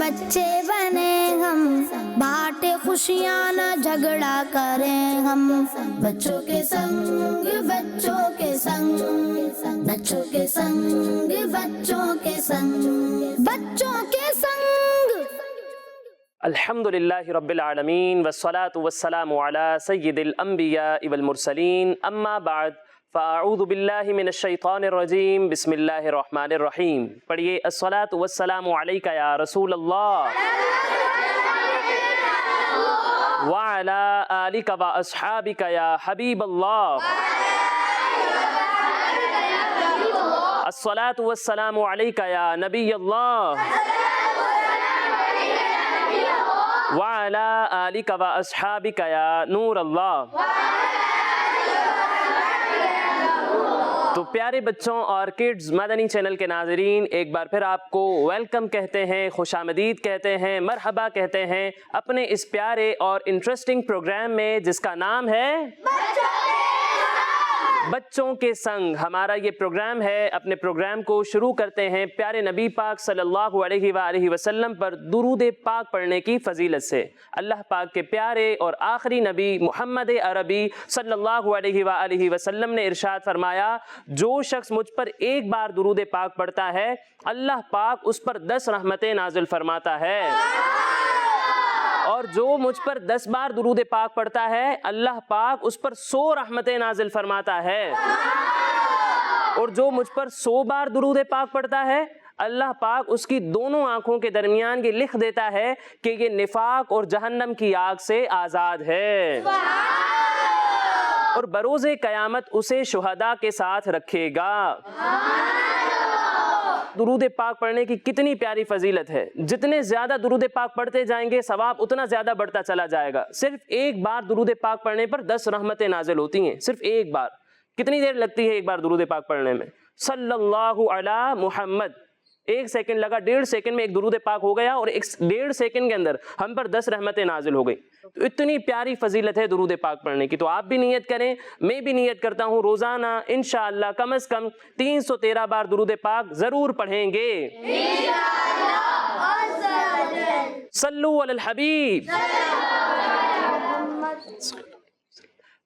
بچے بنے ہم، بانٹے خوشیاں نہ جھگڑا کریں ہم، بچوں کے سنگ بچوں کے سنگ، بچوں کے سنگ بچوں کے سنگ، بچوں کے سنگ۔ الحمدللہ رب العالمین والصلاة والسلام علی سید الانبیاء والمرسلین، اما بعد فاعوذ باللہ من الشیطان الرجیم، بسم اللہ الرحمن الرحیم۔ پڑھیے الصلاة والسلام علیکہ یا رسول اللہ وعلی آلکہ واصحابکہ یا حبیب اللہ۔ الصلاة والسلام علیکہ یا نبی اللہ وعلی آلکہ واصحابکہ یا نور اللہ۔ تو پیارے بچوں اور کڈز مدنی چینل کے ناظرین، ایک بار پھر آپ کو ویلکم کہتے ہیں، خوش آمدید کہتے ہیں، مرحبا کہتے ہیں اپنے اس پیارے اور انٹرسٹنگ پروگرام میں جس کا نام ہے بچوں کے سنگ۔ ہمارا یہ پروگرام ہے۔ اپنے پروگرام کو شروع کرتے ہیں پیارے نبی پاک صلی اللہ علیہ وآلہ وسلم پر درود پاک پڑھنے کی فضیلت سے۔ اللہ پاک کے پیارے اور آخری نبی محمد عربی صلی اللہ علیہ وآلہ وسلم نے ارشاد فرمایا، جو شخص مجھ پر ایک بار درود پاک پڑھتا ہے اللہ پاک اس پر 10 رحمتیں نازل فرماتا ہے، اور جو مجھ پر 10 بار درود پاک پڑھتا ہے اللہ پاک اس پر 100 رحمتیں نازل فرماتا ہے، اور جو مجھ پر 100 بار درود پاک پڑھتا ہے اللہ پاک اس کی دونوں آنکھوں کے درمیان یہ لکھ دیتا ہے کہ یہ نفاق اور جہنم کی آگ سے آزاد ہے، اور بروز قیامت اسے شہداء کے ساتھ رکھے گا۔ درود پاک پڑھنے کی کتنی پیاری فضیلت ہے۔ جتنے زیادہ درود پاک پڑھتے جائیں گے ثواب اتنا زیادہ بڑھتا چلا جائے گا۔ صرف ایک بار درود پاک پڑھنے پر 10 رحمتیں نازل ہوتی ہیں، صرف ایک بار۔ کتنی دیر لگتی ہے ایک بار درود پاک پڑھنے میں؟ صلی اللہ علی محمد، 1 سیکنڈ لگا، 1.5 سیکنڈ میں ایک درود پاک ہو گیا، اور 1.5 سیکنڈ کے اندر ہم پر 10 رحمتیں نازل ہو گئی۔ تو اتنی پیاری فضیلت ہے درود پاک پڑھنے کی۔ تو آپ بھی نیت کریں، میں بھی نیت کرتا ہوں، روزانہ انشاءاللہ کم از کم 313 بار درود پاک ضرور پڑھیں گے صلو علی الحبیب۔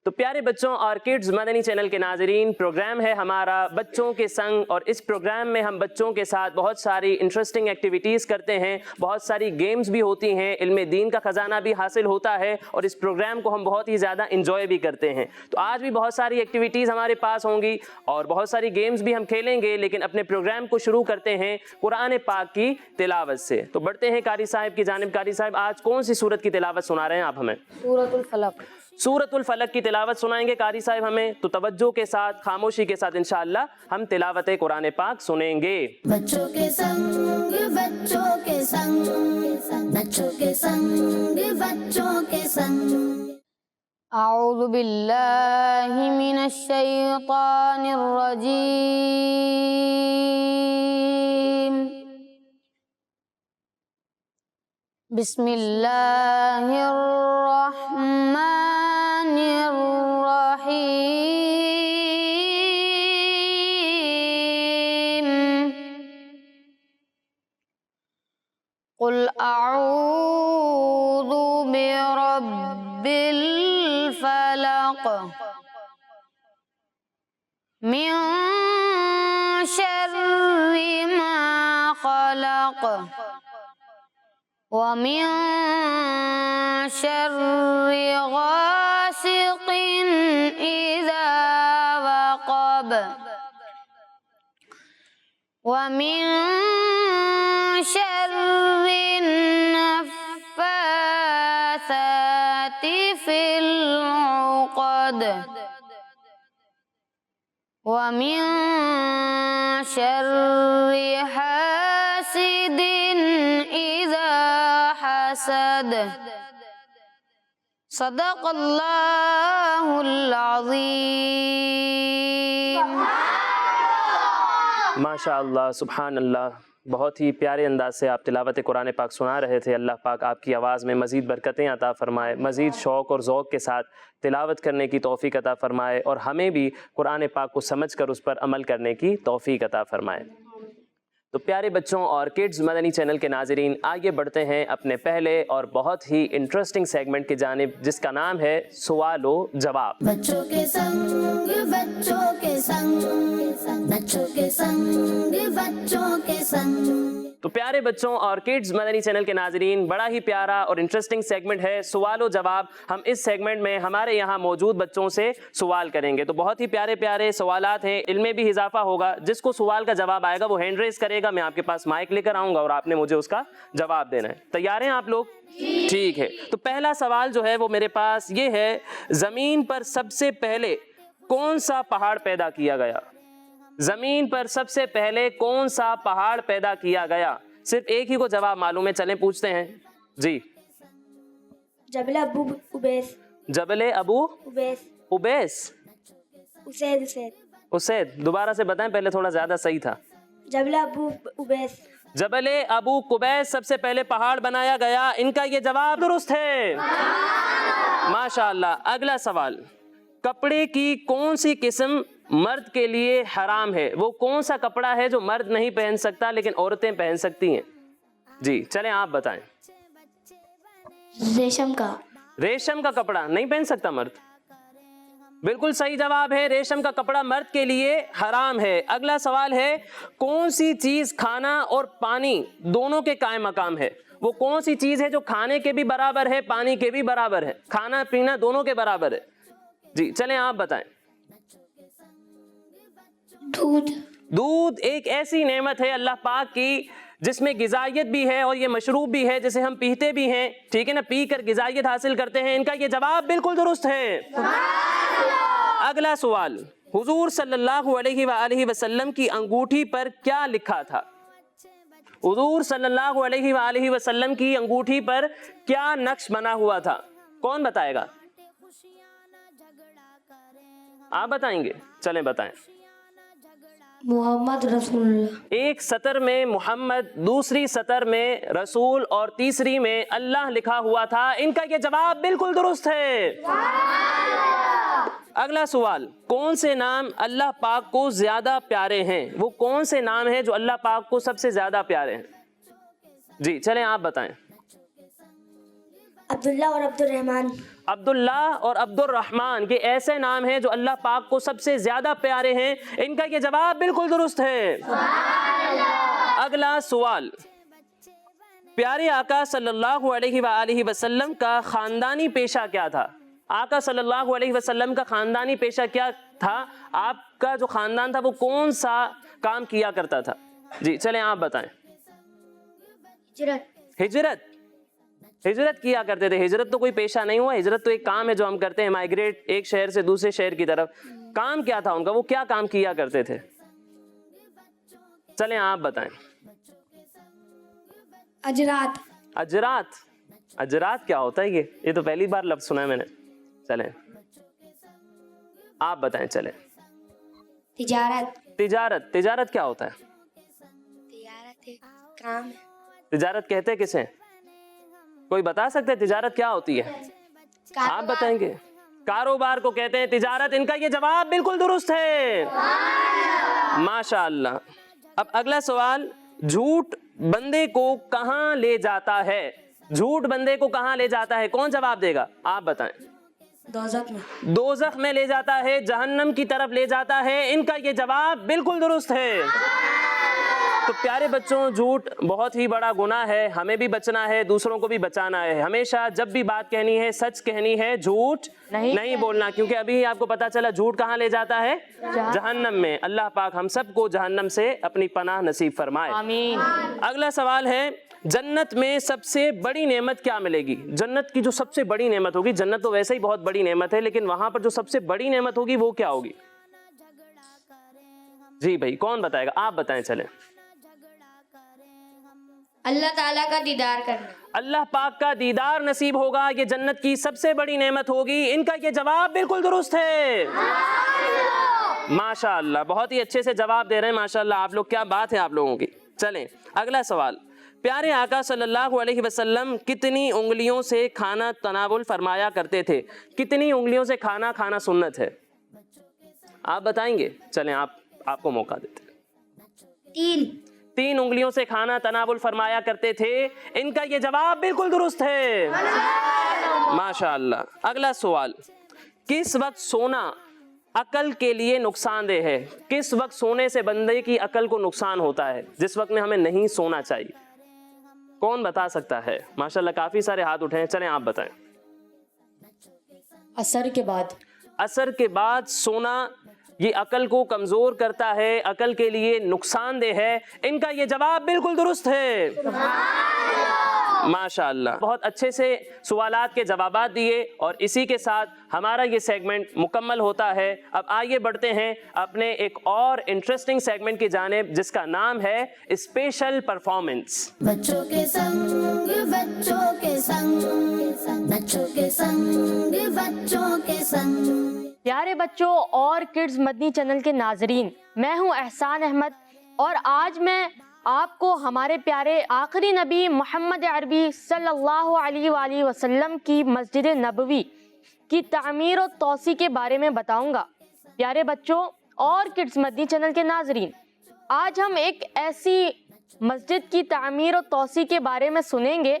تو پیارے بچوں اور کڈز مدنی چینل کے ناظرین، پروگرام ہے ہمارا بچوں کے سنگ، اور اس پروگرام میں ہم بچوں کے ساتھ بہت ساری انٹرسٹنگ ایکٹیویٹیز کرتے ہیں، بہت ساری گیمز بھی ہوتی ہیں، علم دین کا خزانہ بھی حاصل ہوتا ہے، اور اس پروگرام کو ہم بہت ہی زیادہ انجوائے بھی کرتے ہیں۔ تو آج بھی بہت ساری ایکٹیویٹیز ہمارے پاس ہوں گی اور بہت ساری گیمز بھی ہم کھیلیں گے، لیکن اپنے پروگرام کو شروع کرتے ہیں قرآن پاک کی تلاوت سے۔ تو بڑھتے ہیں قاری صاحب کی جانب۔ قاری صاحب آج کون سی سورت کی تلاوت سنا رہے ہیں آپ ہمیں؟ سورۃ الفلق۔ سورۃ الفلق کی تلاوت سنائیں گے قاری صاحب ہمیں، تو توجہ کے ساتھ، خاموشی کے ساتھ انشاءاللہ ہم تلاوت قرآن پاک سنیں گے۔ بچوں کے سنگ بچوں کے سنگ، بچوں کے سنگ بچوں کے سنگ۔ اعوذ باللہ من الشیطان الرجیم، بسم اللہ الرحمن الرحیم، قل اعوذ برب الفلق من شر ما خلق ومن شر غاسق اذا وقب ومن شر النفاثات في العقد ومن شر حاسد إذا حسد۔ صدق اللہ العظیم۔ ماشاءاللہ، سبحان اللہ، بہت ہی پیارے انداز سے آپ تلاوت قرآن پاک سنا رہے تھے۔ اللہ پاک آپ کی آواز میں مزید برکتیں عطا فرمائے، مزید شوق اور ذوق کے ساتھ تلاوت کرنے کی توفیق عطا فرمائے، اور ہمیں بھی قرآن پاک کو سمجھ کر اس پر عمل کرنے کی توفیق عطا فرمائے۔ تو پیارے بچوں اور کڈز مدنی چینل کے ناظرین، آگے بڑھتے ہیں اپنے پہلے اور بہت ہی انٹرسٹنگ سیگمنٹ کی جانب، جس کا نام ہے سوال و جواب۔ بچوں کے سنگ بچوں کے سنگ، بچوں کے سنگ بچوں کے سنگ۔ تو پیارے بچوں اور کڈز مدنی چینل کے ناظرین، بڑا ہی پیارا اور انٹرسٹنگ سیگمنٹ ہے سوال و جواب۔ ہم اس سیگمنٹ میں ہمارے یہاں موجود بچوں سے سوال کریں گے، تو بہت ہی پیارے پیارے سوالات ہیں، علم میں بھی اضافہ ہوگا۔ جس کو سوال کا جواب آئے گا وہ ہینڈ ریز کرے گا، میں آپ کے پاس مائک لے کر آؤں گا اور آپ نے مجھے اس کا جواب دینا ہے۔ تیار ہیں آپ لوگ؟ ٹھیک ہے، تو پہلا سوال جو ہے وہ میرے پاس یہ ہے، زمین پر سب سے پہلے کون سا پہاڑ پیدا کیا گیا؟ زمین پر سب سے پہلے کون سا پہاڑ پیدا کیا گیا؟ صرف ایک ہی کو جواب معلوم ہے، چلیں پوچھتے ہیں جی۔ جبل ابو اویس، جبل ابو اویس، اوبیس، اسید، اسید، دوبارہ سے بتائیں، پہلے تھوڑا زیادہ صحیح تھا۔ جبل ابو اویس۔ جبل ابو قبیس سب سے پہلے پہاڑ بنایا گیا، ان کا یہ جواب درست ہے، ماشاءاللہ۔ اگلا سوال، کپڑے کی کون سی قسم مرد کے لیے حرام ہے؟ وہ کون سا کپڑا ہے جو مرد نہیں پہن سکتا لیکن عورتیں پہن سکتی ہیں؟ جی چلیں آپ بتائیں۔ ریشم کا۔ ریشم کا کپڑا نہیں پہن سکتا مرد، بالکل صحیح جواب ہے، ریشم کا کپڑا مرد کے لیے حرام ہے۔ اگلا سوال ہے، کون سی چیز کھانا اور پانی دونوں کے قائم مقام ہے؟ وہ کون سی چیز ہے جو کھانے کے بھی برابر ہے، پانی کے بھی برابر ہے، کھانا پینا دونوں کے برابر ہے؟ جی چلیں آپ بتائیں۔ دودھ۔ دودھ ایک ایسی نعمت ہے اللہ پاک کی جس میں غذائیت بھی ہے اور یہ مشروب بھی ہے جسے ہم پیتے بھی ہیں، ٹھیک ہے نا، پی کر غذائیت حاصل کرتے ہیں۔ ان کا یہ جواب بالکل درست ہے۔ اگلا سوال، حضور صلی اللہ علیہ وآلہ وسلم کی انگوٹھی پر کیا لکھا تھا؟ حضور صلی اللہ علیہ وآلہ وسلم کی انگوٹھی پر کیا نقش بنا ہوا تھا؟ کون بتائے گا؟ آپ بتائیں گے؟ چلیں بتائیں۔ محمد رسول اللہ۔ ایک سطر میں محمد، دوسری سطر میں رسول اور تیسری میں اللہ لکھا ہوا تھا، ان کا یہ جواب بالکل درست ہے۔ اگلا سوال، کون سے نام اللہ پاک کو زیادہ پیارے ہیں؟ وہ کون سے نام ہیں جو اللہ پاک کو سب سے زیادہ پیارے ہیں؟ جی چلیں آپ بتائیں۔ عبداللہ اور عبد الرحمن۔ عبداللہ اور عبد الرحمن، یہ ایسے نام ہیں جو اللہ پاک کو سب سے زیادہ پیارے ہیں، ان کا یہ جواب بالکل درست ہے۔ اگلا سوال، پیارے آقا صلی اللہ علیہ وآلہ وسلم کا خاندانی پیشہ کیا تھا؟ آقا صلی اللہ علیہ وسلم کا خاندانی پیشہ کیا تھا؟ آپ کا جو خاندان تھا وہ کون سا کام کیا کرتا تھا؟ جی چلیں آپ بتائیں۔ ہجرت ہجرت کیا کرتے تھے۔ ہجرت تو کوئی پیشہ نہیں ہوا، ہجرت تو ایک کام ہے جو ہم کرتے ہیں، مائگریٹ ایک شہر سے دوسرے شہر کی طرف۔ کام کیا تھا ان کا؟ وہ کیا کام کیا کرتے تھے؟ چلیں آپ بتائیں۔ اجرات۔ اجرات، اجرات کیا ہوتا ہے؟ یہ تو پہلی بار لفظ سنا ہے میں نے۔ چلیں آپ بتائیں۔ چلیں۔ تجارت۔ تجارت، تجارت کیا ہوتا ہے؟ تجارت ایک کام ہے۔ تجارت کہتے کسے؟ کوئی بتا سکتے تجارت کیا ہوتی ہے؟ آپ بتائیں گے؟ کاروبار کو کہتے ہیں تجارت، ان کا یہ جواب بالکل درست ہے، ماشاءاللہ۔ اب اگلا سوال، جھوٹ بندے کو کہاں لے جاتا ہے؟ جھوٹ بندے کو کہاں لے جاتا ہے؟ کون جواب دے گا؟ آپ بتائیں۔ دوزخ میں۔ دوزخ میں لے جاتا ہے، جہنم کی طرف لے جاتا ہے، ان کا یہ جواب بالکل درست ہے۔ تو پیارے بچوں، جھوٹ بہت ہی بڑا گناہ ہے، ہمیں بھی بچنا ہے، دوسروں کو بھی بچانا ہے۔ ہمیشہ جب بھی بات کہنی ہے سچ کہنی ہے، جھوٹ نہیں بولنا، کیونکہ ابھی آپ کو پتا چلا جھوٹ کہاں لے جاتا ہے؟ جہنم میں۔ اللہ پاک ہم سب کو جہنم سے اپنی پناہ نصیب فرمائے، آمین۔ اگلا سوال ہے، جنت میں سب سے بڑی نعمت کیا ملے گی؟ جنت کی جو سب سے بڑی نعمت ہوگی، جنت تو ویسے ہی بہت بڑی نعمت ہے، لیکن وہاں پر جو سب سے بڑی نعمت ہوگی وہ کیا ہوگی؟ جی بھائی کون بتائے گا؟ آپ بتائیں۔ چلیں۔ اللہ تعالیٰ کا دیدار کرنا۔ اللہ پاک کا دیدار نصیب ہوگا، یہ جنت کی سب سے بڑی نعمت ہوگی، ان کا یہ جواب بالکل درست ہے، ماشاءاللہ۔ بہت ہی اچھے سے جواب دے رہے ہیں، ماشاءاللہ۔ آپ لوگ، کیا بات ہے آپ لوگوں کی۔ چلیں اگلا سوال، پیارے آقا صلی اللہ علیہ وسلم کتنی انگلیوں سے کھانا تناول فرمایا کرتے تھے؟ کتنی انگلیوں سے کھانا کھانا سنت ہے؟ آپ بتائیں گے؟ چلیں آپ کو موقع دیتے ہیں۔ 3 انگلیوں سے کھانا تناول فرمایا کرتے تھے، ان کا یہ جواب بالکل درست ہے، ماشاءاللہ۔ اگلا سوال، کس وقت سونا عقل کے لیے نقصان دہ ہے؟ کس وقت سونے سے بندے کی عقل کو نقصان ہوتا ہے، جس وقت میں ہمیں نہیں سونا چاہیے؟ کون بتا سکتا ہے؟ ماشاءاللہ کافی سارے ہاتھ اٹھے ہیں، چلیں آپ بتائیں۔ عصر کے بعد۔ عصر کے بعد سونا یہ عقل کو کمزور کرتا ہے، عقل کے لیے نقصان دہ ہے، ان کا یہ جواب بالکل درست ہے، ماشاءاللہ۔ بہت اچھے سے سوالات کے جوابات دیے، اور اسی کے ساتھ ہمارا یہ سیگمنٹ مکمل ہوتا ہے۔ اب آئیے بڑھتے ہیں اپنے ایک اور انٹرسٹنگ سیگمنٹ کی جانب، جس کا نام ہے اسپیشل پرفارمنس۔ بچوں کے سنگ بچوں کے سنگ، بچوں کے سنگ بچوں کے سنگ۔ پیارے بچوں اور کڈز مدنی چینل کے ناظرین، میں ہوں احسان احمد، اور آج میں آپ کو ہمارے پیارے آخری نبی محمد عربی صلی اللہ علیہ وآلہ وسلم کی مسجد نبوی کی تعمیر و توسیع کے بارے میں بتاؤں گا۔ پیارے بچوں اور کڈز مدنی چینل کے ناظرین، آج ہم ایک ایسی مسجد کی تعمیر و توسیع کے بارے میں سنیں گے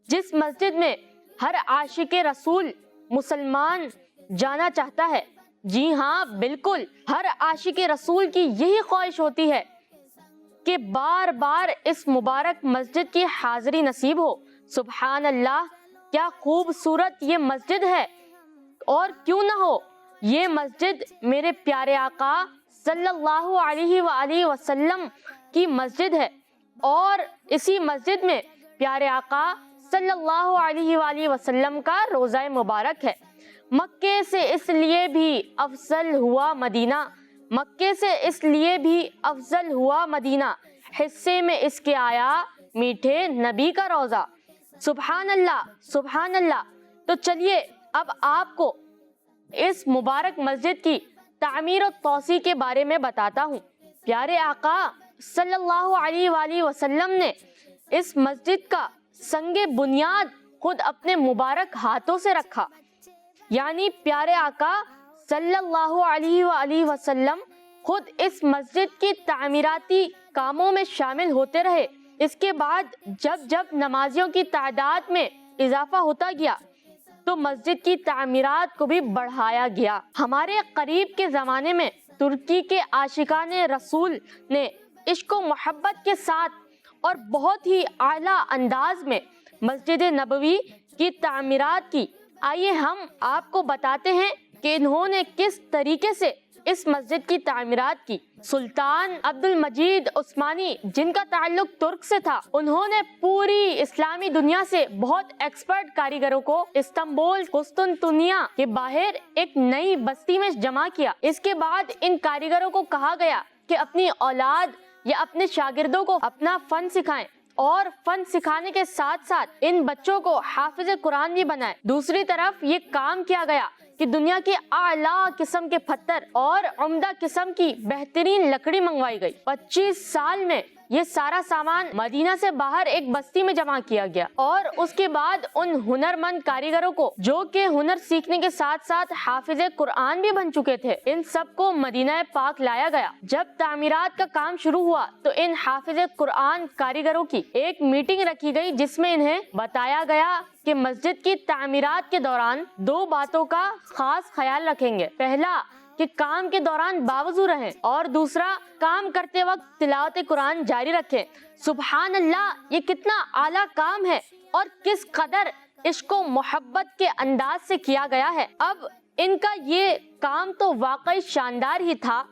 جس مسجد میں ہر عاشق رسول مسلمان جانا چاہتا ہے۔ جی ہاں، بالکل، ہر عاشق رسول کی یہی خواہش ہوتی ہے کہ بار بار اس مبارک مسجد کی حاضری نصیب ہو۔ سبحان اللہ، کیا خوبصورت یہ مسجد ہے، اور کیوں نہ ہو، یہ مسجد میرے پیارے آقا صلی اللہ علیہ وآلہ وسلم کی مسجد ہے، اور اسی مسجد میں پیارے آقا صلی اللہ علیہ وآلہ وسلم کا روضہ مبارک ہے۔ مکے سے اس لیے بھی افضل ہوا مدینہ، مکے سے اس لیے بھی افضل ہوا مدینہ، حصے میں اس کے آیا میٹھے نبی کا روضہ۔ سبحان اللہ، سبحان اللہ۔ تو چلیے اب آپ کو اس مبارک مسجد کی تعمیر و توسیع کے بارے میں بتاتا ہوں۔ پیارے آقا صلی اللہ علیہ وآلہ وسلم نے اس مسجد کا سنگ بنیاد خود اپنے مبارک ہاتھوں سے رکھا، یعنی پیارے آقا صلی اللہ علیہ وآلہ وسلم خود اس مسجد کی تعمیراتی کاموں میں شامل ہوتے رہے۔ اس کے بعد جب جب نمازیوں کی تعداد میں اضافہ ہوتا گیا تو مسجد کی تعمیرات کو بھی بڑھایا گیا۔ ہمارے قریب کے زمانے میں ترکی کے عاشقان رسول نے عشق و محبت کے ساتھ اور بہت ہی اعلیٰ انداز میں مسجد نبوی کی تعمیرات کی۔ آئیے ہم آپ کو بتاتے ہیں کہ انہوں نے کس طریقے سے اس مسجد کی تعمیرات کی۔ سلطان عبد المجید عثمانی، جن کا تعلق ترک سے تھا، انہوں نے پوری اسلامی دنیا سے بہت ایکسپرٹ کاریگروں کو استنبول قسطنطنیہ کے باہر ایک نئی بستی میں جمع کیا۔ اس کے بعد ان کاریگروں کو کہا گیا کہ اپنی اولاد یا اپنے شاگردوں کو اپنا فن سکھائیں، اور فن سکھانے کے ساتھ ساتھ ان بچوں کو حافظ قرآن بھی بنائے۔ دوسری طرف یہ کام کیا گیا کہ دنیا کے اعلیٰ قسم کے پتھر اور عمدہ قسم کی بہترین لکڑی منگوائی گئی۔ 25 سال میں یہ سارا سامان مدینہ سے باہر ایک بستی میں جمع کیا گیا، اور اس کے بعد ان ہنرمند کاریگروں کو، جو کہ ہنر سیکھنے کے ساتھ ساتھ حافظ قرآن بھی بن چکے تھے، ان سب کو مدینہ پاک لایا گیا۔ جب تعمیرات کا کام شروع ہوا تو ان حافظ قرآن کاریگروں کی ایک میٹنگ رکھی گئی، جس میں انہیں بتایا گیا کہ مسجد کی تعمیرات کے دوران 2 باتوں کا خاص خیال رکھیں گے۔ پہلا کہ کام کے دوران باوضو رہیں، اور دوسرا کام کرتے وقت تلاوت قرآن جاری رکھیں۔ سبحان اللہ، یہ کتنا اعلیٰ کام ہے اور کس قدر عشق و محبت کے انداز سے کیا گیا ہے۔ اب ان کا یہ کام تو واقعی شاندار ہی تھا،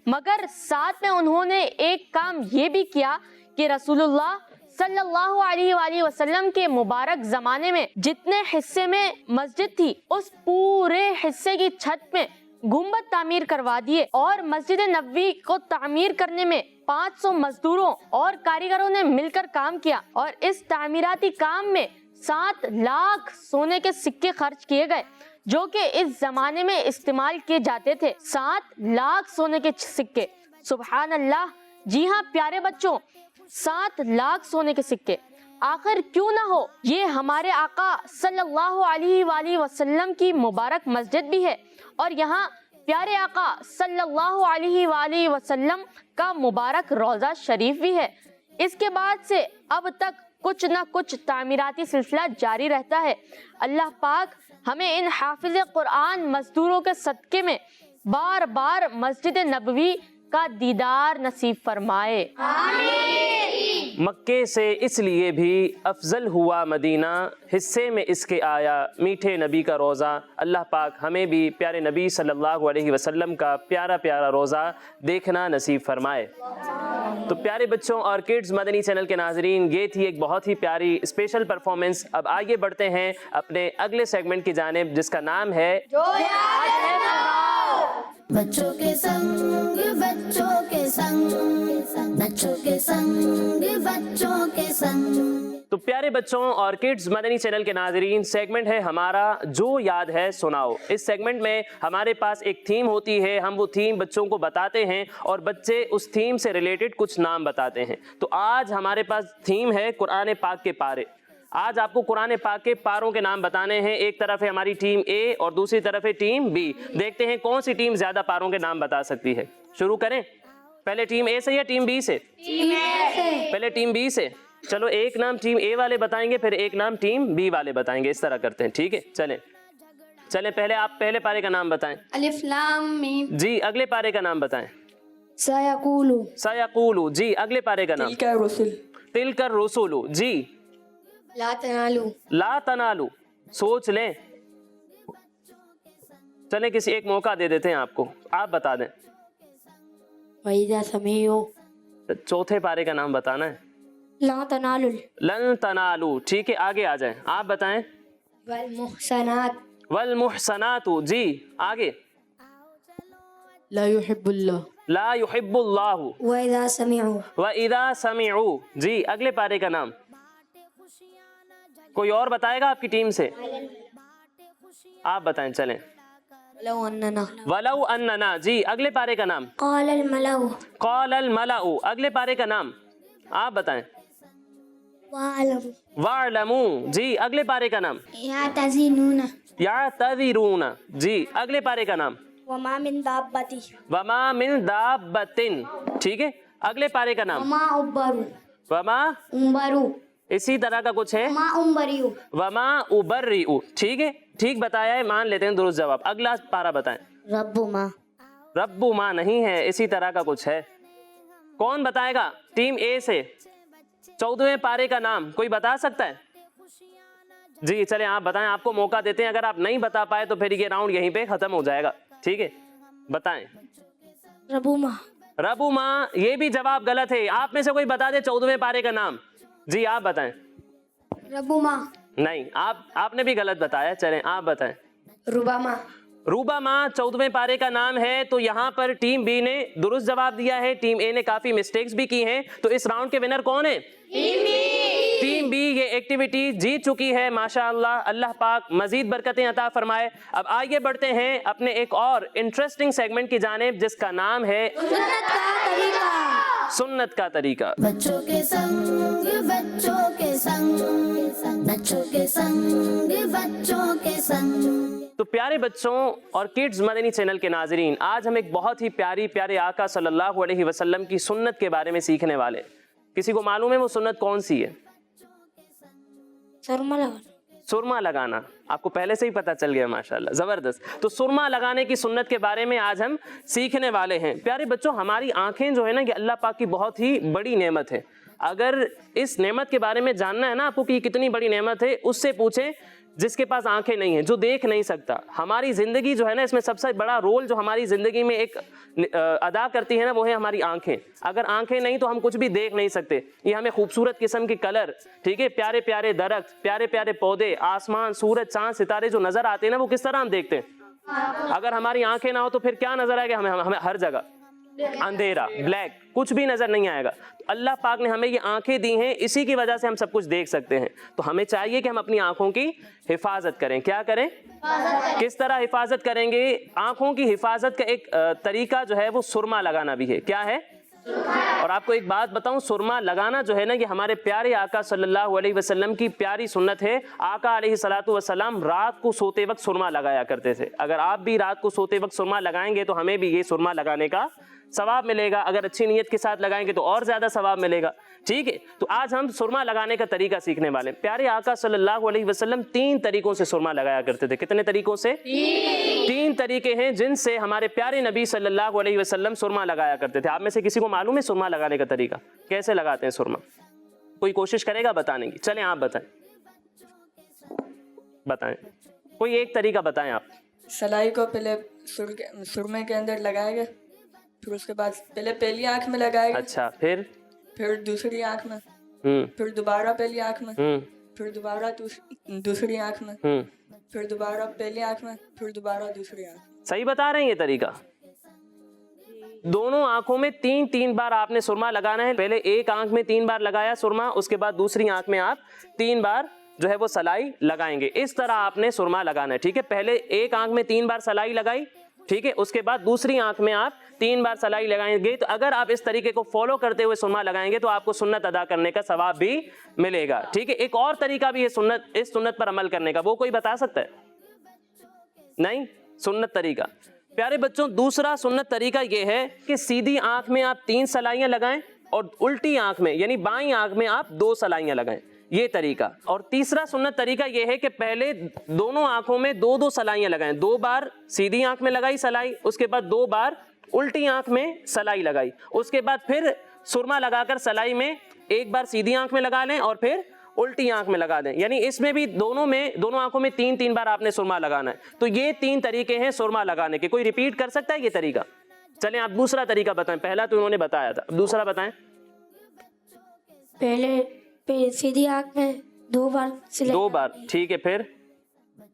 مگر ساتھ میں انہوں نے ایک کام یہ بھی کیا کہ رسول اللہ صلی اللہ علیہ وآلہ وسلم کے مبارک زمانے میں جتنے حصے میں مسجد تھی، اس پورے حصے کی چھت میں گنبد تعمیر کروا دیے، اور مسجد نبوی کو تعمیر کرنے میں 500 مزدوروں اور کاریگروں نے مل کر کام کیا، اور اس تعمیراتی کام میں 7 لاکھ سونے کے سکے خرچ کیے گئے، جو کہ اس زمانے میں استعمال کیے جاتے تھے۔ 7 لاکھ سونے کے سکے، سبحان اللہ۔ جی ہاں پیارے بچوں، 7 لاکھ سونے کے سکے۔ آخر کیوں نہ ہو، یہ ہمارے آقا صلی اللہ علیہ وآلہ وسلم کی مبارک مسجد بھی ہے، اور یہاں پیارے آقا صلی اللہ علیہ وآلہ وسلم کا مبارک روضہ شریف بھی ہے۔ اس کے بعد سے اب تک کچھ نہ کچھ تعمیراتی سلسلہ جاری رہتا ہے۔ اللہ پاک ہمیں ان حافظ قرآن مزدوروں کے صدقے میں بار بار مسجد نبوی کا دیدار نصیب فرمائے۔ مکے سے اس لیے بھی افضل ہوا مدینہ، حصے میں اس کے آیا میٹھے نبی کا روزہ۔ اللہ پاک ہمیں بھی پیارے نبی صلی اللہ علیہ وسلم کا پیارا پیارا روزہ دیکھنا نصیب فرمائے۔ تو پیارے بچوں اور کڈز مدنی چینل کے ناظرین، یہ تھی ایک بہت ہی پیاری اسپیشل پرفارمنس۔ اب آگے بڑھتے ہیں اپنے اگلے سیگمنٹ کی جانب، جس کا نام ہے بچوں کے سنگ بچوں کے سنگ بچوں کے سنگ بچوں کے سنگ۔ تو پیارے بچوں اور کڈز مدنی چینل کے ناظرین، سیگمنٹ ہے ہمارا جو یاد ہے سناؤ۔ اس سیگمنٹ میں ہمارے پاس ایک تھیم ہوتی ہے، ہم وہ تھیم بچوں کو بتاتے ہیں اور بچے اس تھیم سے ریلیٹڈ کچھ نام بتاتے ہیں۔ تو آج ہمارے پاس تھیم ہے قرآن پاک کے پارے۔ آج آپ کو قرآن پاک کے پاروں کے نام بتانے ہیں۔ ایک طرف ہے ہماری ٹیم اے اور دوسری طرف ہے ٹیم بی۔ دیکھتے ہیں کون سی ٹیم زیادہ پاروں کے نام بتا سکتی ہے۔ شروع کریں، پہلے ٹیم اے سے یا ٹیم بی سے؟ پہلے ٹیم بی سے۔ چلو ایک نام ٹیم اے والے بتائیں گے، پھر ایک نام ٹیم بی والے بتائیں گے، اس طرح کرتے ہیں، ٹھیک ہے؟ چلیں پہلے آپ پہلے پارے کا نام بتائیں۔ الف لام میم جی اگلے پارے کا نام بتائیں۔ سیقولو سیقولو، جی اگلے پارے کا نام۔ تلک الرسل تلک الرسل، جی لا تنالو لا تنالو، سوچ لیں، چلیں کسی ایک موقع دے دیتے ہیں آپ کو، آپ بتا دیں۔ وَإِذَا سَمِعُوا چوتھے پارے کا نام بتانا ہے۔ لا تنالو لن تنالو، ٹھیک ہے آگے آ جائیں، آپ بتائیں۔ والمحسنات والمحسنات، جی آگے۔ لا يحب اللہ لا يحب اللہ۔ وَإِذَا سَمِعُوا وَإِذَا سَمِعُوا، جی اگلے پارے کا نام۔ کوئی اور بتائے گا آپ کی ٹیم سے؟ آپ بتائیں، چلیں۔ لو اننا وَلَوْ أَنَّنَا، جی اگلے پارے کا نام۔ قال الملأ قَالَ الْمَلَأُ، اگلے پارے کا نام، آپ بتائیں۔ وَاعْلَمُوا، جی اگلے پارے کا نام۔ يعتزلون يَعْتَذِرُونَ، جی اگلے پارے کا نام۔ وما من دابة وَمَا مِن دَابَّةٍ، ٹھیک ہے اگلے پارے کا نام۔ وما أبروا وَمَا، أمبروا اسی طرح کا کچھ ہے۔ وما أمبروا وَمَا أُبَرِّئُ، ٹھیک ہے ٹھیک بتایا ہے، مان لیتے ہیں درست جواب۔ اگلا پارا بتائیں۔ رب ما رب ماں نہیں ہے، اسی طرح کا کچھ ہے۔ کون بتائے گا ٹیم اے سے 14ویں پارے کا نام؟ کوئی بتا سکتا ہے؟ جی چلیں آپ بتائیں، آپ کو موقع دیتے ہیں، اگر آپ نہیں بتا پائے تو پھر یہ راؤنڈ یہیں پہ ختم ہو جائے گا، ٹھیک ہے بتائیں۔ ربو ما رب ماں، یہ بھی جواب غلط ہے۔ آپ میں سے کوئی بتا دے 14ویں پارے کا نام، جی آپ بتائیں۔ ربو ما نہیں، آپ نے بھی غلط بتایا، چلیں آپ بتائیں۔ ربما روبا ماں 14ویں پارے کا نام ہے، تو یہاں پر ٹیم بی نے درست جواب دیا ہے، ٹیم اے نے کافی مسٹیکس بھی کی ہیں، تو اس راؤنڈ کے ونر کون ہے؟ ٹیم بی یہ ایکٹیویٹی جیت چکی ہے، ماشاءاللہ۔ اللہ پاک مزید برکتیں عطا فرمائے۔ اب آگے بڑھتے ہیں اپنے ایک اور انٹرسٹنگ سیگمنٹ کی جانب، جس کا نام ہے سنت کا طریقہ۔ بچوں کے سنگ بچوں کے سنگ بچوں کے سنگ بچوں کے سنگ۔ تو پیارے بچوں اور کڈز مدنی چینل کے ناظرین، آج ہم ایک بہت ہی پیارے آقا صلی اللہ علیہ وسلم کی سنت کے بارے میں سیکھنے والے۔ کسی کو معلوم ہے وہ سنت کون سی ہے؟ سرما لگانا سرما لگانا، آپ کو پہلے سے ہی پتہ چل گیا، ماشاءاللہ زبردست۔ تو سرما لگانے کی سنت کے بارے میں آج ہم سیکھنے والے ہیں۔ پیارے بچوں، ہماری آنکھیں جو ہے نا، یہ اللہ پاک کی بہت ہی بڑی نعمت ہے۔ اگر اس نعمت کے بارے میں جاننا ہے نا آپ کو کہ یہ کتنی بڑی نعمت ہے، اس سے پوچھیں جس کے پاس آنکھیں نہیں ہیں، جو دیکھ نہیں سکتا۔ ہماری زندگی جو ہے نا، اس میں سب سے بڑا رول جو ہماری زندگی میں ایک ادا کرتی ہے نا، وہ ہے ہماری آنکھیں۔ اگر آنکھیں نہیں تو ہم کچھ بھی دیکھ نہیں سکتے۔ یہ ہمیں خوبصورت قسم کے کلر، ٹھیک ہے، پیارے پیارے درخت، پیارے پیارے پودے، آسمان، سورج، چاند، ستارے جو نظر آتے ہیں نا، وہ کس طرح ہم دیکھتے ہیں؟ اگر ہماری آنکھیں نہ ہو تو پھر کیا نظر آئے گا ہمیں ہر جگہ؟ اندھیرا، بلیک، کچھ بھی نظر نہیں آئے گا۔ اللہ پاک نے ہمیں یہ آنکھیں دی ہیں، اسی کی وجہ سے ہم سب کچھ دیکھ سکتے ہیں۔ تو ہمیں چاہیے کہ ہم اپنی آنکھوں کی حفاظت کریں۔ کیا کریں؟ کس طرح حفاظت کریں گے؟ آنکھوں کی حفاظت کا ایک طریقہ جو ہے وہ سرما لگانا بھی ہے۔ کیا ہے؟ اور آپ کو ایک بات بتاؤں، سرما لگانا جو ہے نا، یہ ہمارے پیارے آقا صلی اللہ علیہ وسلم کی پیاری سنت ہے۔ آقا علیہ الصلوۃ والسلام رات کو سوتے وقت سرما لگایا کرتے تھے۔ اگر آپ بھی رات کو سوتے وقت سرما لگائیں گے تو ہمیں بھی یہ سرما لگانے کا ثواب ملے گا، اگر اچھی نیت کے ساتھ لگائیں گے تو اور زیادہ ثواب ملے گا، ٹھیک ہے۔ تو آج ہم سرما لگانے کا طریقہ سیکھنے والے ہیں۔ پیارے آقا صلی اللہ علیہ وسلم 3 طریقوں سے سرما لگایا کرتے تھے۔ کتنے طریقوں سے؟ 3 طریقے ہیں جن سے ہمارے پیارے نبی صلی اللہ علیہ وسلم سرما لگایا کرتے تھے۔ آپ میں سے کسی کو معلوم ہے سرما لگانے کا طریقہ کیسے لگاتے ہیں سرما؟ کوئی کوشش کرے گا بتانے کی؟ چلیں آپ بتائیں کوئی ایک طریقہ بتائیں آپ۔ سلائی کو پہلے سرمے کے اندر لگائے گا، پھر اس کے بعد پہلے پہلی آنکھ میں لگائے گا، اچھا، پھر دوسری آنکھ میں، پھر دوبارہ پہلی آنکھ میں، پھر دوبارہ دوسری آنکھ میں، پھر دوبارہ پہلی آنکھ میں، پھر دوبارہ دوسری آنکھ میں۔ صحیح بتا رہے ہیں یہ طریقہ؟ دونوں آنکھوں میں 3 بار آپ نے سرما لگانا ہے۔ پہلے ایک آنکھ میں 3 بار لگایا سرما، اس کے بعد دوسری آنکھ میں آپ 3 بار جو ہے وہ سلائی لگائیں گے۔ اس طرح آپ نے سرما لگانا ہے، ٹھیک ہے۔ پہلے ایک آنکھ میں 3 بار سلائی لگائی، ٹھیک ہے، اس کے بعد دوسری آنکھ میں آپ 3 بار سلائی لگائیں گے۔ تو اگر آپ اس طریقے کو فالو کرتے ہوئے سرما لگائیں گے تو آپ کو سنت ادا کرنے کا ثواب بھی ملے گا، ٹھیک ہے۔ ایک اور طریقہ بھی ہے اس سنت پر عمل کرنے کا، وہ کوئی بتا سکتا ہے؟ نہیں، سنت طریقہ پیارے بچوں، دوسرا سنت طریقہ یہ ہے کہ سیدھی آنکھ میں آپ 3 سلائیاں لگائیں اور الٹی آنکھ میں یعنی بائیں آنکھ میں آپ 2 سلائیاں لگائیں، یہ طریقہ۔ اور تیسرا سنت طریقہ یہ ہے کہ پہلے دونوں آنکھوں میں 2 سلائیاں لگائیں، 2 بار سیدھی آنکھ میں لگائی سلائی، اس کے بعد 2 بار الٹی آنکھ میں سلائی لگائی، اس کے بعد پھر سرما لگا کر سلائی میں 1 بار سیدھی آنکھ میں لگا لیں اور پھر الٹی آنکھ میں لگا دیں، یعنی اس میں بھی دونوں آنکھوں میں 3 بار آپ نے سرما لگانا ہے۔ تو یہ 3 طریقے ہیں سرما لگانے کے۔ کوئی ریپیٹ کر سکتا ہے یہ طریقہ؟ چلیں آپ دوسرا طریقہ بتائیں، پہلا تو انہوں نے بتایا تھا، دوسرا بتائیں۔ پہلے سیدھی آنکھ میں 2 بار سلائی، 2 بار، ٹھیک ہے، پھر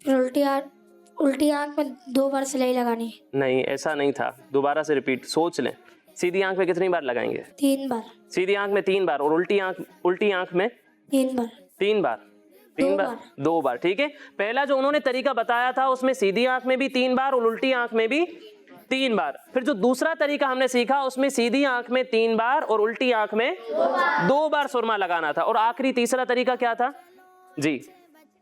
الٹی آنکھ میں 2 بار سلائی لگانی، نہیں ایسا نہیں تھا، دوبارہ سے ریپیٹ سوچ لیں۔ سیدھی آنکھ میں کتنی بار لگائیں گے؟ 3 بار، سیدھی آنکھ میں 3 بار اور الٹی آنکھ میں 3 بار، 3 بار، 2 بار، ٹھیک ہے۔ پہلا جو انہوں نے طریقہ بتایا تھا اس میں سیدھی آنکھ میں بھی 3 بار اور الٹی آنکھ میں بھی 3 بار۔ پھر جو دوسرا طریقہ ہم نے سیکھا اس میں سیدھی آنکھ میں 3 بار اور الٹی آنکھ میں 2 بار سرما لگانا تھا۔ اور آخری تیسرا طریقہ کیا تھا؟ جی،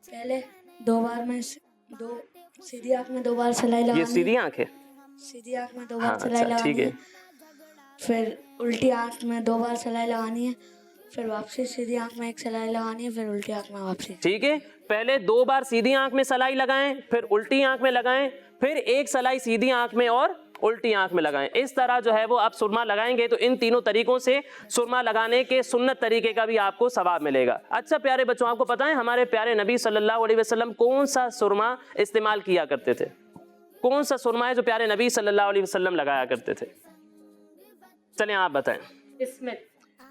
پہلے 2 بار میں سیدھی آنکھ میں 2 بار سلائی لگانی، یہ سیدھی آنکھ ہے، سیدھی آنکھ میں 2 بار سلائی اچھا ٹھیک لگانی ہے، ہے، پھر الٹی آنکھ میں 2 بار سلائی لگانی ہے، پھر واپسی سیدھی آنکھ میں 1 سلائی لگانی ہے، پھر الٹی آنکھ میں واپسی، ٹھیک ہے۔ پہلے 2 بار سیدھی آنکھ میں سلائی لگائیں، پھر الٹی آنکھ میں لگائیں، پھر 1 سلائی سیدھی آنکھ میں اور الٹی آنکھ میں لگائیں۔ اس طرح جو ہے وہ آپ سرما لگائیں گے تو ان تینوں طریقوں سے سرما لگانے کے سنت طریقے کا بھی آپ کو ثواب ملے گا۔ اچھا پیارے بچوں، آپ کو پتہ ہے ہمارے پیارے نبی صلی اللہ علیہ وسلم کون سا سرما استعمال کیا کرتے تھے؟ کون سا سرما ہے جو پیارے نبی صلی اللہ علیہ وسلم لگایا کرتے تھے؟ چلیں آپ بتائیں۔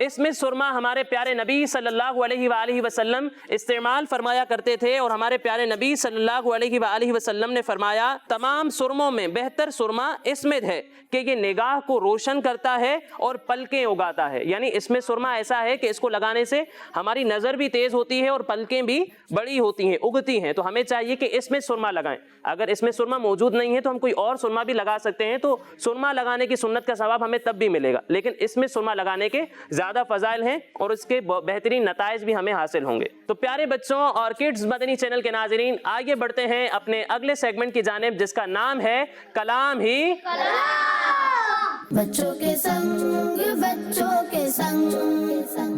اس میں سرما ہمارے پیارے نبی صلی اللہ علیہ وآلہ وسلم استعمال فرمایا کرتے تھے، اور ہمارے پیارے نبی صلی اللہ علیہ وآلہ وسلم نے فرمایا تمام سرموں میں بہتر سرما اسمد ہے کہ یہ نگاہ کو روشن کرتا ہے اور پلکیں اگاتا ہے۔ یعنی اس میں سرما ایسا ہے کہ اس کو لگانے سے ہماری نظر بھی تیز ہوتی ہے اور پلکیں بھی بڑی ہوتی ہیں، اگتی ہیں۔ تو ہمیں چاہیے کہ اس میں سرما لگائیں۔ اگر اس میں سرما موجود نہیں ہے تو ہم کوئی اور سرما بھی لگا سکتے ہیں، تو سرما لگانے کی سنت کا ثواب ہمیں تب بھی ملے گا، لیکن اس میں سرما لگانے کے زیادہ فضائل ہیں اور اس کے بہترین نتائج بھی ہمیں حاصل ہوں گے۔ تو پیارے بچوں اور کڈز مدنی چینل کے ناظرین، آگے بڑھتے ہیں اپنے اگلے سیگمنٹ کی جانب جس کا نام ہے کلام ہی بچوں کے سنگ بچوں کے سنگ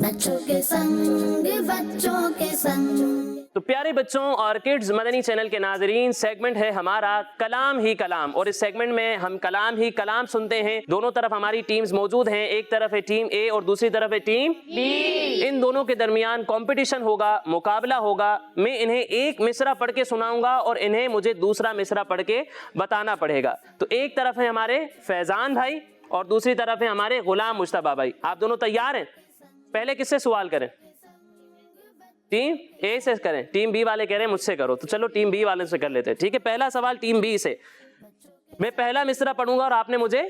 بچوں کے سنگ بچوں کے سنگ۔ تو پیارے بچوں اور کڈز مدنی چینل کے ناظرین، سیگمنٹ ہے ہمارا کلام ہی کلام، اور اس سیگمنٹ میں ہم کلام ہی کلام سنتے ہیں۔ دونوں طرف ہماری ٹیمز موجود ہیں، ایک طرف ہے ٹیم اے اور دوسری طرف ہے ٹیم بی۔ ان دونوں کے درمیان کمپٹیشن ہوگا، مقابلہ ہوگا۔ میں انہیں ایک مصرع پڑھ کے سناؤں گا اور انہیں مجھے دوسرا مصرع پڑھ کے بتانا پڑے گا۔ تو ایک طرف ہے ہمارے فیضان بھائی اور دوسری طرف ہے ہمارے غلام مجتبیٰ بھائی۔ آپ دونوں تیار ہیں؟ پہلے کس سے سوال کریں؟ ٹیم اے سے کریں؟ ٹیم بی والے کہہ رہے ہیں مجھ سے کرو، تو چلو ٹیم بی والے سے کر لیتے ہیں، ٹھیک ہے۔ پہلا سوال ٹیم بی سے، میں پہلا مصرع پڑھوں گا اور آپ نے مجھے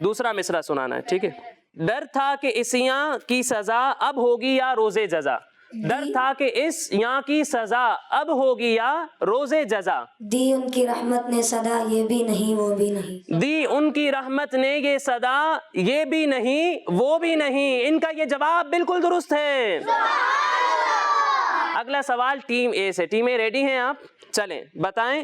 دوسرا مصرع سنانا ہے، ٹھیک ہے۔ ڈر تھا کہ اس یاں کی سزا اب ہوگی یا روز جزا، ڈر تھا کہ اس یاں کی سزا اب ہوگی یا روز جزا، دی ان کی رحمت نے صدا یہ بھی نہیں وہ بھی نہیں، دی ان کی رحمت نے یہ صدا یہ بھی نہیں وہ بھی نہیں۔ ان کا یہ جواب بالکل درست ہے۔ اگلا سوال ٹیم اے سے، ٹیم اے ریڈی ہیں آپ؟ چلیں بتائیں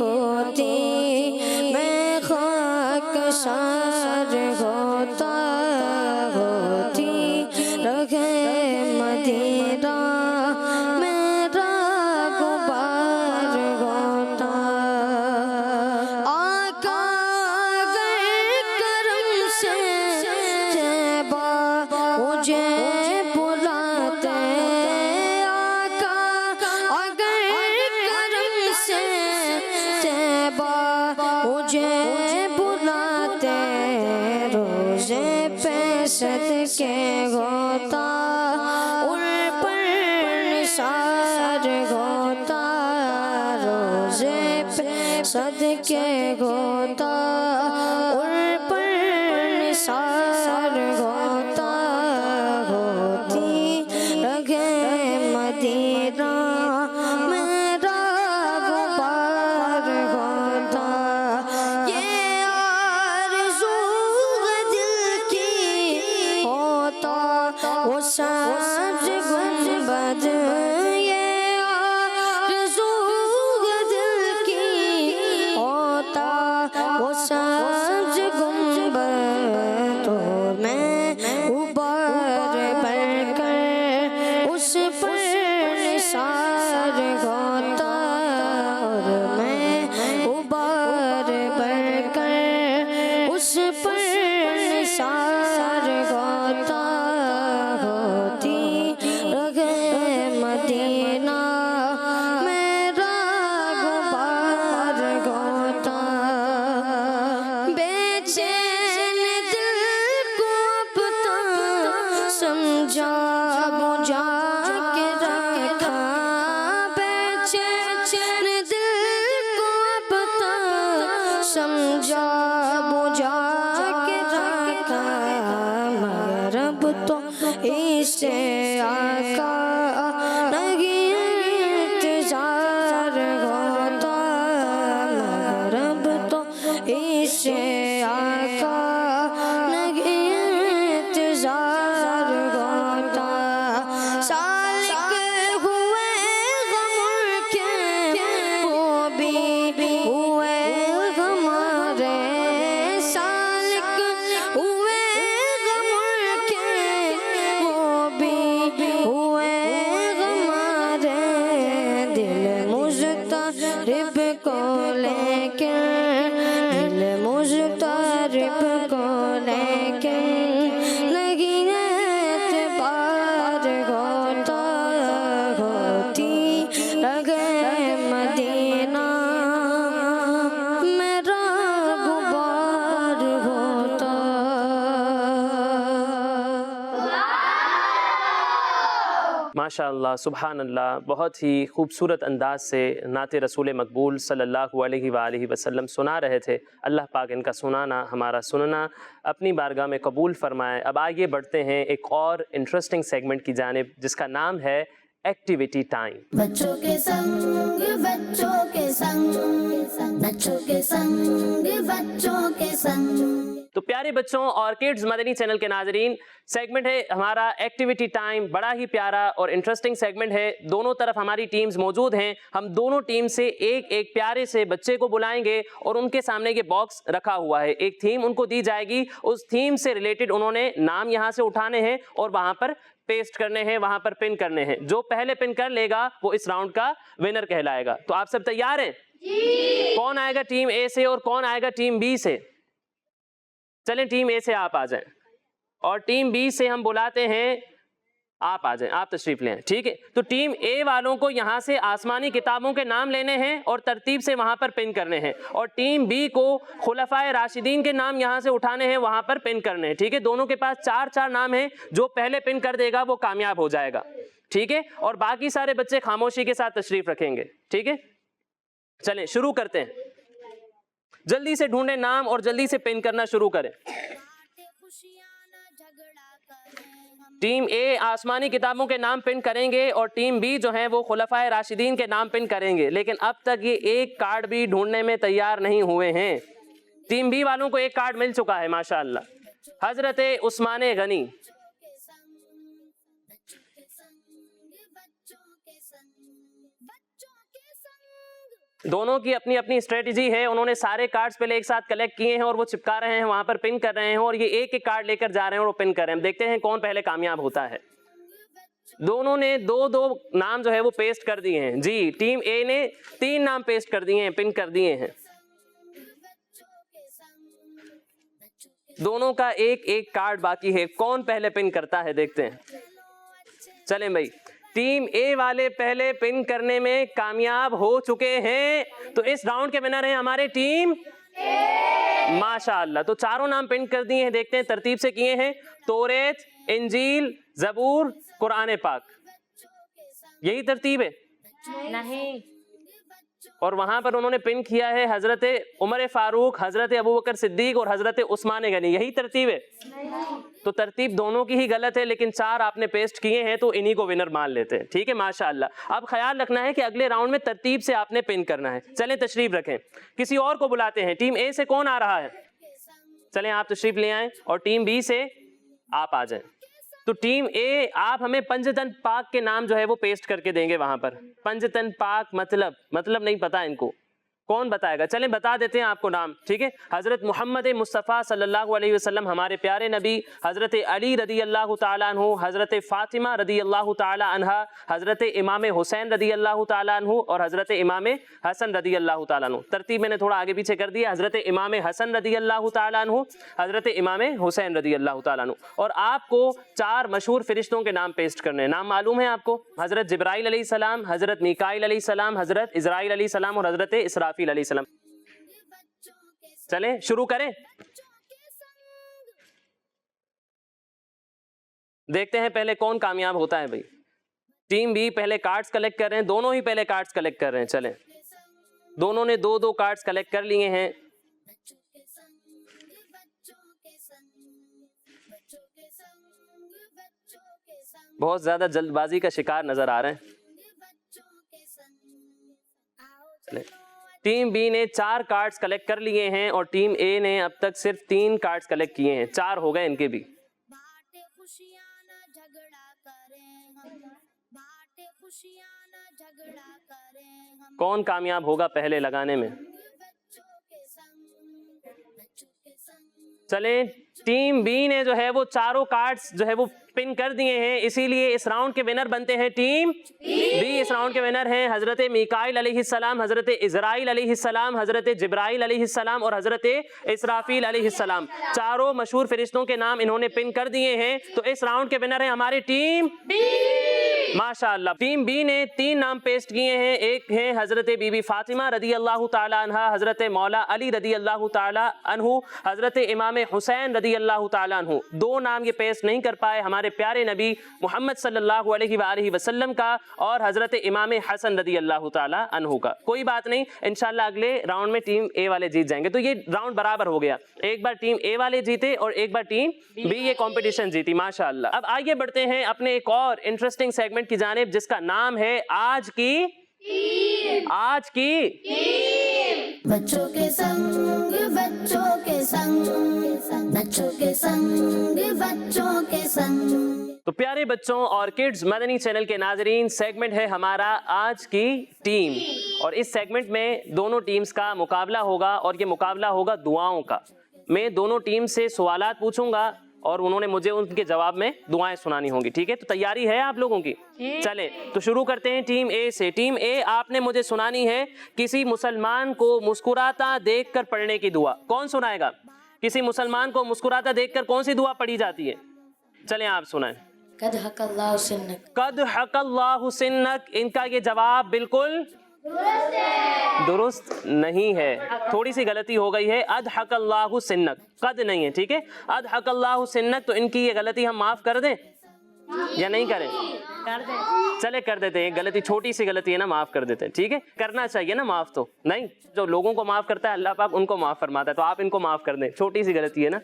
ہوتی میں خاک سار ہوتا ہوتی رہے مدینہ میرا غبار ہوتا آقا اگر کرم سے طیبہ مجھے بلاتے آقا اگر کرم سے طیبہ مجھے بلاتے روزے پہ صدقے ہوتا ان پر نثار ہوتا روزے پہ صدقے ہوتا ان پر نثار ہوتا ہوتی رہے مدینہ میرا غبار ہوتا یہ آرزو ہے دل کی ہوتا وہ سبز گنبد یہ آرزو ہے دل کی ہوتا وہ سبز گنبد اور میں اوپر بڑھ کر اس پر نثار ہوتا اور میں اوپر بڑھ کر اس پر نثار ہوتا ہوتی رہے مدینہ میرا غبار ہوتا بے چین دل کو اب تو سمجھا بجھا کے رکھا بے چین دل کو اب تو سمجھا بجھا کے رکھا مگر اب تو اسے آقا نہیں انتظار ہوتا مگر اب تو اسے آقا نہیں انتظار ہوتا سالک ہوئے غم کے وہ بھی ہوئے ہمارے سالک ہوئے غم کے وہ بھی ہوئے ہمارے دل مضطرب کو لے کے دل مضطرب کو لے کے نہیں اعتبار ہوتا ہوتی رہے مدینہ میرا غبار ہوتا ماشاء اللہ سبحان اللہ، بہت ہی خوبصورت انداز سے نعت رسول مقبول صلی اللہ علیہ وآلہ وسلم سنا رہے تھے۔ اللہ پاک ان کا سنانا ہمارا سننا اپنی بارگاہ میں قبول فرمائے۔ اب آگے بڑھتے ہیں ایک اور انٹرسٹنگ سیگمنٹ کی جانب جس کا نام ہے ایکٹیویٹی ٹائم۔ بچوں کے سنگ بچوں کے سنگ بچوں کے سنگ بچوں کے سنگ تو پیارے بچوں اور کڈز مدنی چینل کے ناظرین، سیگمنٹ ہے ہمارا ایکٹیویٹی ٹائم، بڑا ہی پیارا اور انٹرسٹنگ سیگمنٹ ہے۔ دونوں طرف ہماری ٹیمز موجود ہیں، ہم دونوں ٹیم سے ایک ایک پیارے سے بچے کو بلائیں گے اور ان کے سامنے یہ باکس رکھا ہوا ہے، ایک تھیم ان کو دی جائے گی، اس تھیم سے ریلیٹڈ انہوں نے نام یہاں سے اٹھانے ہیں اور وہاں پر پیسٹ کرنے ہیں، وہاں پر پن کرنے ہیں۔ جو پہلے پن کر لے گا وہ اس راؤنڈ کا ونر کہلائے گا۔ تو آپ سب تیار ہیں؟ جی۔ کون آئے گا ٹیم اے سے اور کون آئے گا ٹیم بی سے؟ چلیں ٹیم اے سے آپ آ جائیں اور ٹیم بی سے ہم بلاتے ہیں، آپ آ جائیں، آپ تشریف لیں، ٹھیک ہے؟ تو ٹیم اے والوں کو یہاں سے آسمانی کتابوں کے نام لینے ہیں اور ترتیب سے وہاں پر پن کرنے ہیں، اور ٹیم بی کو خلفائے راشدین کے نام یہاں سے اٹھانے ہیں، وہاں پر پن کرنے ہیں، ٹھیک ہے؟ دونوں کے پاس 4 نام ہیں، جو پہلے پن کر دے گا وہ کامیاب ہو جائے گا، ٹھیک ہے؟ اور باقی سارے بچے خاموشی کے ساتھ تشریف رکھیں گے، ٹھیک ہے؟ چلیں شروع کرتے ہیں، جلدی سے ڈھونڈیں نام اور جلدی سے پن کرنا شروع کریں۔ ٹیم اے آسمانی کتابوں کے نام پن کریں گے اور ٹیم بی جو ہیں وہ خلفائے راشدین کے نام پن کریں گے، لیکن اب تک یہ ایک کارڈ بھی ڈھونڈنے میں تیار نہیں ہوئے ہیں۔ ٹیم بی والوں کو ایک کارڈ مل چکا ہے ماشاءاللہ، حضرت عثمان غنی۔ دونوں کی اپنی اپنی اسٹریٹجی ہے. انہوں نے سارے کارڈز پہلے ایک ساتھ کلیکٹ کیے ہیں اور وہ چپکا رہے ہیں, وہاں پر پن کر رہے ہیں, اور یہ ایک ایک کارڈ لے کر جا رہے ہیں اور وہ پن کر رہے ہیں. دیکھتے ہیں کون پہلے کامیاب ہوتا ہے. دونوں نے دو نام جو ہے وہ پیسٹ کر دیے ہیں. جی ٹیم اے نے 3 نام پیسٹ کر دیے ہیں, پن کر دیے ہیں. دونوں کا ایک ایک کارڈ باقی ہے. کون پہلے پن کرتا ہے دیکھتے ہیں. چلیں بھائی, ٹیم اے والے پہلے پن کرنے میں کامیاب ہو چکے ہیں, تو اس راؤنڈ کے ونر ہیں ہمارے ٹیم ماشاءاللہ. تو چاروں نام پن کر دیے ہیں. دیکھتے ہیں ترتیب سے کیے ہیں. توریت, انجیل, زبور, قرآن پاک. یہی ترتیب ہے نہیں, اور وہاں پر انہوں نے پن کیا ہے حضرت عمر فاروق, حضرت ابوبکر صدیق اور حضرت عثمان غنی. یہی ترتیب ہے. تو ترتیب دونوں کی ہی غلط ہے, لیکن 4 آپ نے پیسٹ کیے ہیں تو انہی کو ونر مان لیتے ہیں. ٹھیک ہے ماشاءاللہ. اب خیال رکھنا ہے کہ اگلے راؤنڈ میں ترتیب سے آپ نے پن کرنا ہے. چلیں تشریف رکھیں, کسی اور کو بلاتے ہیں. ٹیم اے سے کون آ رہا ہے؟ چلیں آپ تشریف لے آئیں, اور ٹیم بی سے آپ آ جائیں. تو ٹیم اے آپ ہمیں پنجتن پاک کے نام جو ہے وہ پیسٹ کر کے دیں گے وہاں پر. پنجتن پاک مطلب نہیں پتا ان کو, کون بتائے گا؟ چلیں بتا دیتے ہیں آپ کو نام. ٹھیک ہے, حضرت محمد مصطفیٰ صلی اللہ علیہ وسلم ہمارے پیارے نبی, حضرت علی رضی اللہ تعالیٰ عنہ, حضرت فاطمہ رضی اللہ تعالیٰ عنہا, حضرت امام حسین رضی اللہ تعالیٰ عنہ, اور حضرت امام حسن رضی اللہ تعالیٰ عنہ. ترتیب میں نے تھوڑا آگے پیچھے کر دیا. حضرت امام حسن رضی اللہ تعالیٰ عنہ, حضرت امام حسین رضی اللہ تعالیٰ عنہ. اور آپ کو 4 مشہور فرشتوں کے نام پیسٹ کرنے ہیں. نام معلوم ہے آپ کو؟ حضرت جبرائیل علیہ السلام, حضرت میکائیل علیہ السلام, حضرت اسرائیل علیہ السلام, اور حضرت اسرافیل علیہ السلام. چلیں شروع کریں. دیکھتے ہیں پہلے کون کامیاب ہوتا ہے. بھائی ٹیم بی پہلے کارڈز کلیکٹ کر رہے ہیں. دونوں ہی پہلے کارڈز کلیکٹ کر رہے ہیں. چلیں, دونوں نے 2 کارڈز کلیکٹ کر لیے ہیں. بہت زیادہ جلد بازی کا شکار نظر آ رہے ہیں. ٹیم بی نے 4 کارڈز کلیکٹ کر لیے ہیں, اور ٹیم اے نے اب تک صرف 3 کارڈز کلیکٹ کیے ہیں. 4 ہو گئے ان کے بھی. کون کامیاب ہوگا پہلے لگانے میں؟ چلیں, ٹیم بی نے جو ہے وہ 4 کارڈز جو ہے وہ پن کر دیے ہیں, اسی لیے اس راؤنڈ کے ونر بنتے ہیں ٹیم بی. اس راؤنڈ کے ونر ہیں حضرت میکائیل علیہ السلام, حضرت اسرائیل علیہ السلام, حضرت جبرائیل علیہ السلام, اور حضرت اسرافیل علیہ السلام. 4 مشہور فرشتوں کے نام انہوں نے پن کر دیے ہیں. تو اس راؤنڈ کے ونر ہیں ہمارے ٹیم بی ماشاءاللہ. ٹیم بی نے 3 نام پیسٹ کیے ہیں. ایک ہیں حضرت بی بی فاطمہ رضی اللہ تعالی عنہ, حضرت مولا علی رضی اللہ تعالی عنہ, حضرت امام حسین رضی اللہ تعالی عنہ. 2 نام یہ پیسٹ نہیں کر پائے ہمارے پیارے نبی محمد صلی اللہ علیہ وآلہ وسلم کا, اور حضرت امام حسن رضی اللہ تعالی عنہ کا. کوئی بات نہیں, انشاءاللہ اگلے راؤنڈ میں ٹیم اے والے جیت جائیں گے. تو یہ راؤنڈ برابر ہو گیا. ایک بار ٹیم اے والے جیتے اور ایک بار ٹیم بی یہ کمپٹیشن جیتی ماشاءاللہ. اب آگے بڑھتے ہیں اپنے ایک اور انٹرسٹنگ سیگمنٹ کی جانب, جس کا نام ہے آج کی بچوں کے سنگ بچوں کے سنگ بچوں کے سنگ بچوں کے سنگ. تو پیارے بچوں اور کڈز مدنی چینل کے ناظرین, سیگمنٹ ہے ہمارا آج کی ٹیم, اور اس سیگمنٹ میں دونوں ٹیمز کا مقابلہ ہوگا, اور یہ مقابلہ ہوگا دعاؤں کا. میں دونوں ٹیم سے سوالات پوچھوں گا, اور انہوں نے مجھے ان کے جواب میں دعائیں سنانی ہوں گی. ٹھیک ہے, تو تیاری ہے آپ لوگوں کی؟ چلیں تو شروع کرتے ہیں ٹیم اے سے. ٹیم اے, آپ نے مجھے سنانی ہے کسی مسلمان کو مسکراتا دیکھ کر پڑھنے کی دعا. کون سنائے گا؟ کسی مسلمان کو مسکراتا دیکھ کر کون سی دعا پڑھی جاتی ہے؟ چلیں آپ سنائیں. قد حق اللہ سنک. قد حق اللہ سنک. ان کا یہ جواب بالکل درست نہیں ہے, تھوڑی سی غلطی ہو گئی ہے. ادحق اللہ سنک, قد نہیں ہے. ٹھیک ہے, ادحق اللہ سنک. تو ان کی یہ غلطی ہم معاف کر دیں یا نہیں کریں؟ چلے کر دیتے ہیں. غلطی چھوٹی سی غلطی ہے نا, معاف کر دیتے ہیں. ٹھیک ہے, کرنا چاہیے نا معاف. تو نہیں, جو لوگوں کو معاف کرتا ہے اللہ پاک ان کو معاف فرماتا ہے, تو آپ ان کو معاف کر دیں. چھوٹی سی غلطی ہے نا,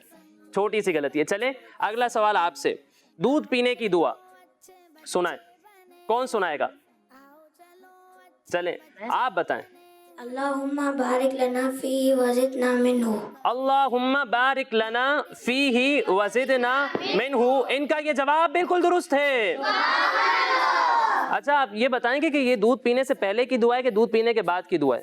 چھوٹی سی غلطی ہے. چلے اگلا سوال آپ سے. دودھ پینے کی دعا سنائیں. کون سنائے گا؟ چلیں آپ بتائیں. اللہم بارک لنا فیہ وزدنا منہ. اللہم بارک لنا فیہ وزدنا منہ. ان کا یہ جواب بالکل درست ہے. اچھا آپ یہ بتائیں گے کہ یہ دودھ پینے سے پہلے کی دعا ہے کہ دودھ پینے کے بعد کی دعا ہے؟